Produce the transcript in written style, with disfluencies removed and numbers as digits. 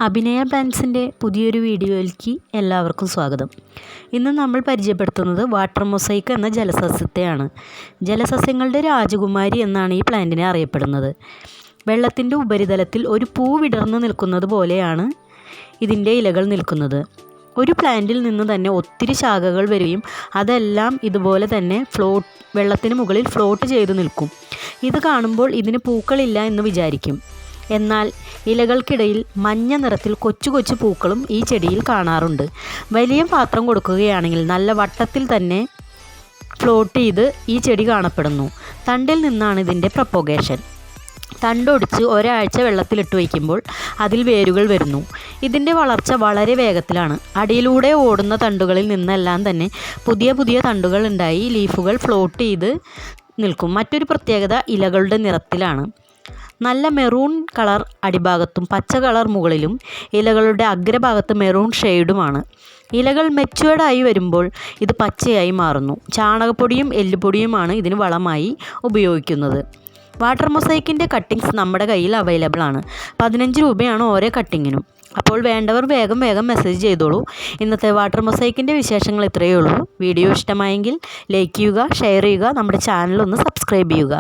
അഭിനയ പ്ലാന്റ്സിൻ്റെ പുതിയൊരു വീഡിയോയിലേക്ക് എല്ലാവർക്കും സ്വാഗതം. ഇന്ന് നമ്മൾ പരിചയപ്പെടുത്തുന്നത് വാട്ടർ മൊസൈക്ക് എന്ന ജലസസ്യത്തെയാണ്. ജലസസ്യങ്ങളുടെ രാജകുമാരി എന്നാണ് ഈ പ്ലാന്റിനെ അറിയപ്പെടുന്നത്. വെള്ളത്തിൻ്റെ ഉപരിതലത്തിൽ ഒരു പൂ വിടർന്നു നിൽക്കുന്നത് പോലെയാണ് ഇതിൻ്റെ ഇലകൾ നിൽക്കുന്നത്. ഒരു പ്ലാന്റിൽ നിന്ന് തന്നെ ഒത്തിരി ശാഖകൾ വരികയും അതെല്ലാം ഇതുപോലെ തന്നെ വെള്ളത്തിന് മുകളിൽ ഫ്ലോട്ട് ചെയ്തു നിൽക്കും. ഇത് കാണുമ്പോൾ ഇതിന് പൂക്കളില്ല എന്ന് വിചാരിക്കും. എന്നാൽ ഇലകൾക്കിടയിൽ മഞ്ഞ നിറത്തിൽ കൊച്ചു കൊച്ചു പൂക്കളും ഈ ചെടിയിൽ കാണാറുണ്ട്. വലിയ പാത്രം കൊടുക്കുകയാണെങ്കിൽ നല്ല വട്ടത്തിൽ തന്നെ ഫ്ലോട്ട് ചെയ്ത് ഈ ചെടി കാണപ്പെടുന്നു. തണ്ടിൽ നിന്നാണ് ഇതിൻ്റെ പ്രൊപ്പഗേഷൻ. തണ്ടൊടിച്ച് ഒരാഴ്ച വെള്ളത്തിലിട്ട് വയ്ക്കുമ്പോൾ അതിൽ വേരുകൾ വരുന്നു. ഇതിൻ്റെ വളർച്ച വളരെ വേഗത്തിലാണ്. അടിയിലൂടെ ഓടുന്ന തണ്ടുകളിൽ നിന്നെല്ലാം തന്നെ പുതിയ പുതിയ തണ്ടുകൾ ഉണ്ടായി ലീഫുകൾ ഫ്ലോട്ട് ചെയ്ത് നിൽക്കും. മറ്റൊരു പ്രത്യേകത ഇലകളുടെ നിറത്തിലാണ്. നല്ല മെറൂൺ കളർ അടിഭാഗത്തും പച്ച കളർ മുകളിലും ഇലകളുടെ അഗ്രഭാഗത്ത് മെറൂൺ ഷെയ്ഡുമാണ്. ഇലകൾ മെച്യൂർഡായി വരുമ്പോൾ ഇത് പച്ചയായി മാറുന്നു. ചാണകപ്പൊടിയും എല്ലുപൊടിയുമാണ് ഇതിന് വളമായി ഉപയോഗിക്കുന്നത്. വാട്ടർ മൊസൈക്കിൻ്റെ കട്ടിങ്സ് നമ്മുടെ കയ്യിൽ അവൈലബിൾ ആണ്. 15 രൂപയാണ് ഓരോ കട്ടിങ്ങിനും. അപ്പോൾ വേണ്ടവർ വേഗം മെസ്സേജ് ചെയ്തോളൂ. ഇന്നത്തെ വാട്ടർ മൊസൈക്കിൻ്റെ വിശേഷങ്ങൾ ഇത്രയേ ഉള്ളൂ. വീഡിയോ ഇഷ്ടമായെങ്കിൽ ലൈക്ക് ചെയ്യുക, ഷെയർ ചെയ്യുക, നമ്മുടെ ചാനൽ ഒന്ന് സബ്സ്ക്രൈബ് ചെയ്യുക.